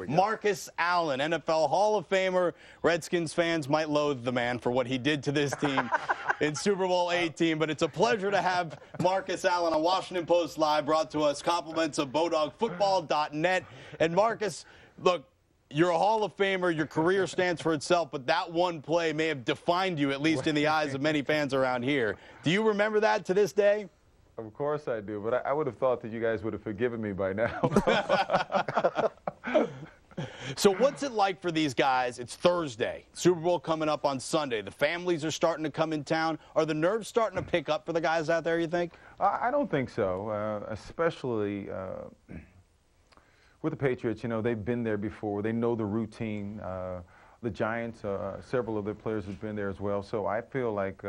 Marcus Allen, NFL Hall of Famer. Redskins fans might loathe the man for what he did to this team in Super Bowl 18, but it's a pleasure to have Marcus Allen on Washington Post Live, brought to us compliments of BowDogFootball.net. And Marcus, look, you're a Hall of Famer. Your career stands for itself, but that one play may have defined you, at least in the eyes of many fans around here. Do you remember that to this day? Of course I do, but I would have thought that you guys would have forgiven me by now. So what's it like for these guys? It's Thursday. Super Bowl coming up on Sunday. The families are starting to come in town. Are the nerves starting to pick up for the guys out there, you think? I don't think so, especially with the Patriots. You know, they've been there before. They know the routine. The Giants, several of their players have been there as well. So I feel like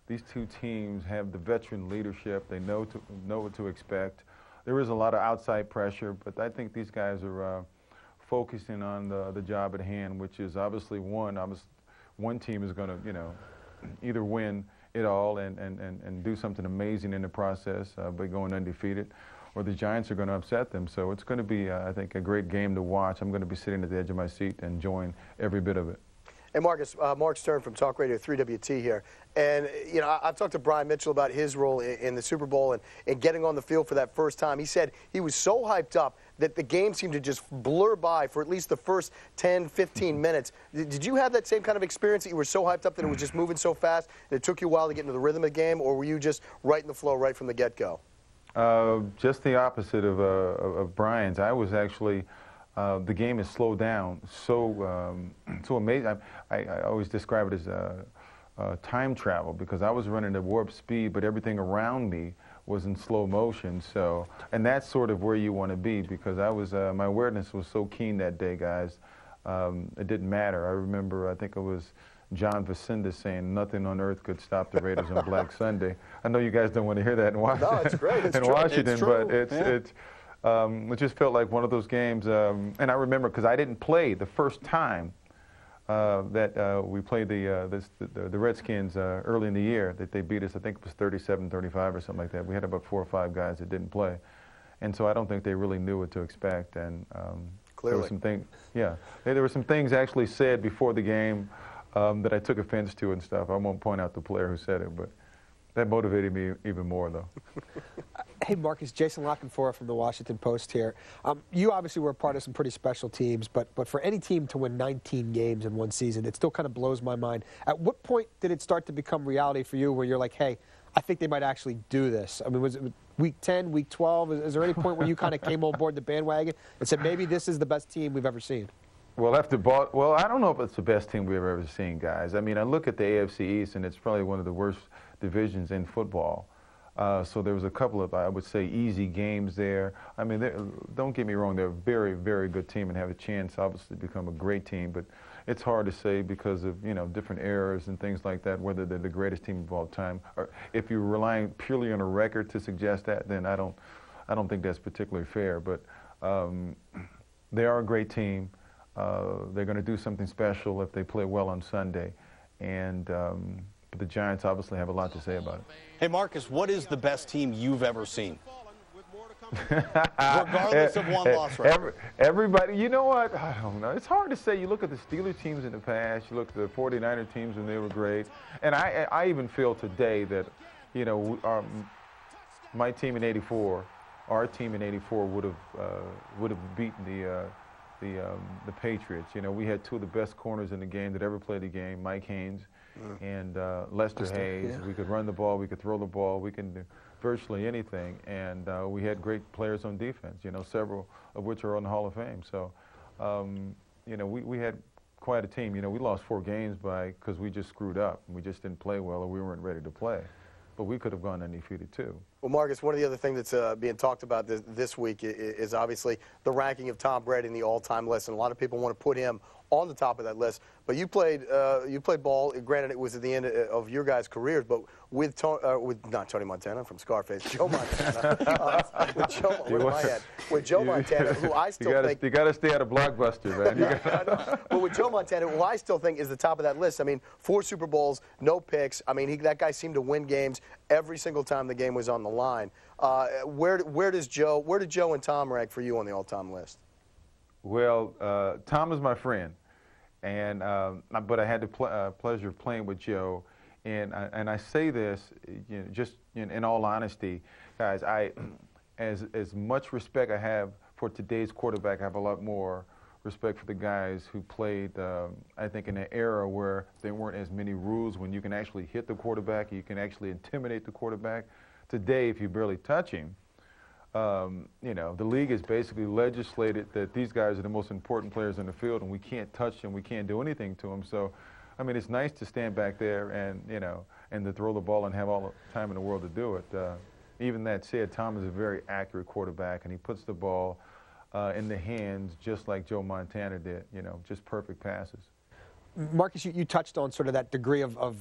these two teams have the veteran leadership. They know what to expect. There is a lot of outside pressure, but I think these guys are focusing on the job at hand, which is obviously one team is going to, you know, either win it all and do something amazing in the process by going undefeated, or the Giants are going to upset them. So it's going to be, I think, a great game to watch. I'm going to be sitting at the edge of my seat and enjoying every bit of it. Hey, Marcus, Mark Stern from Talk Radio 3WT here. And, you know, I've talked to Brian Mitchell about his role in the Super Bowl and getting on the field for that first time. He said he was so hyped up that the game seemed to just blur by for at least the first 10, 15 minutes. Did you have that same kind of experience, that you were so hyped up that it was just moving so fast and it took you a while to get into the rhythm of the game, or were you just right in the flow right from the get-go? Just the opposite of Brian's. I was actually... the game is slowed down so amazing. I always describe it as time travel, because I was running at warp speed, but everything around me was in slow motion. So, and that's sort of where you want to be, because I was my awareness was so keen that day, guys. It didn't matter. I remember, I think it was John Vicinda saying, "Nothing on earth could stop the Raiders on Black Sunday." I know you guys don't want to hear that in Washington. No, it's great. It's in true. Washington, it's true. but it just felt like one of those games. And I remember, because I didn't play the first time that we played the Redskins early in the year, that they beat us. I think it was 37-35 or something like that. We had about 4 or 5 guys that didn't play. And so I don't think they really knew what to expect. And clearly, there were some things, there were some things actually said before the game that I took offense to and stuff. I won't point out the player who said it, but that motivated me even more, though. Hey, Marcus, Jason Lockenfora from the Washington Post here. You obviously were a part of some pretty special teams, but for any team to win 19 games in one season, it still kind of blows my mind. At what point did it start to become reality for you, where you're like, hey, I think they might actually do this? I mean, was it week 10, week 12? Is there any point where you kind of came on board the bandwagon and said, maybe this is the best team we've ever seen? Well, I don't know if it's the best team we've ever seen, guys. I mean, I look at the AFC East, and it's probably one of the worst divisions in football. So there was a couple of, I would say, easy games there. I mean, don't get me wrong, they're a very, very good team and have a chance, obviously, to become a great team. But it's hard to say because of, you know, different errors and things like that, whether they're the greatest team of all time. Or if you're relying purely on a record to suggest that, then I don't think that's particularly fair. But they are a great team. They're going to do something special if they play well on Sunday. And but the Giants obviously have a lot to say about it. Hey, Marcus, what is the best team you've ever seen? Regardless of one-loss record. Everybody, you know what? I don't know. It's hard to say. You look at the Steelers teams in the past. You look at the 49er teams, and they were great. And I even feel today that, you know, my team in '84, our team in '84 would have beaten the Patriots. You know, we had 2 of the best corners in the game that ever played the game, Mike Haynes and Lester Hayes. Yeah. We could run the ball, we could throw the ball, we can do virtually anything. And we had great players on defense, you know, several of which are on the Hall of Fame. So, you know, we had quite a team. You know, we lost 4 games because we just screwed up. We just didn't play well, or we weren't ready to play. But we could have gone undefeated, too. Well, Marcus, one of the other things that's being talked about this week is obviously the ranking of Tom Brady in the all-time list, and a lot of people want to put him on the top of that list. But you played ball. Granted, it was at the end of your guys' careers, but with not Tony Montana from Scarface, Joe Montana. With Joe Montana, who I still think you got to stay out of Blockbuster, man. But with Joe Montana, who I still think is the top of that list. I mean, 4 Super Bowls, no picks. I mean, that guy seemed to win games every single time the game was on the line. Where did Joe and Tom rank for you on the all-time list? Well, Tom is my friend, and but I had the pleasure of playing with Joe, and I say this, just in all honesty, guys. As much respect I have for today's quarterback, I have a lot more respect for the guys who played, I think, in an era where there weren't as many rules, when you can actually hit the quarterback, you can actually intimidate the quarterback. Today, if you barely touch him, the league has basically legislated that these guys are the most important players in the field, and we can't touch them, we can't do anything to them. So, I mean, it's nice to stand back there and to throw the ball and have all the time in the world to do it. Even that said, Tom is a very accurate quarterback, and he puts the ball in the hands just like Joe Montana did, just perfect passes. Marcus, you touched on sort of that degree of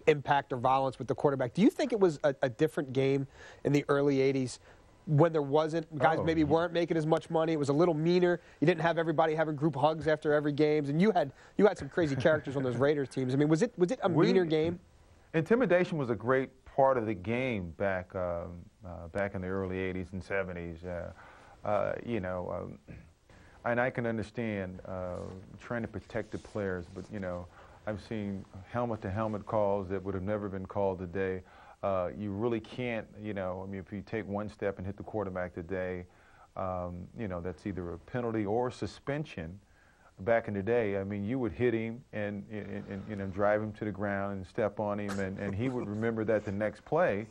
impact or violence with the quarterback. Do you think it was a different game in the early 80s when there wasn't, guys maybe weren't making as much money? It was a little meaner. You didn't have everybody having group hugs after every game, and you had some crazy characters on those Raiders teams. I mean, was it a meaner game? Intimidation was a great part of the game back in the early 80s and 70s. And I can understand trying to protect the players, but I've seen helmet-to-helmet calls that would have never been called today. You really can't, I mean, if you take one step and hit the quarterback today, that's either a penalty or suspension. Back in the day, I mean, you would hit him and drive him to the ground and step on him, and he would remember that the next play,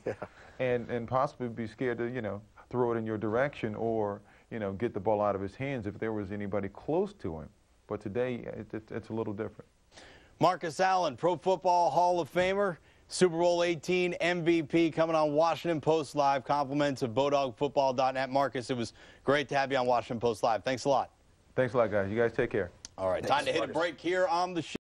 and possibly be scared to, throw it in your direction or, get the ball out of his hands if there was anybody close to him. But today, it's a little different. Marcus Allen, Pro Football Hall of Famer, Super Bowl 18 MVP, coming on Washington Post Live. Compliments of BowDogFootball.net. Marcus, it was great to have you on Washington Post Live. Thanks a lot. Thanks a lot, guys. You guys take care. All right, time to hit a break here on the show.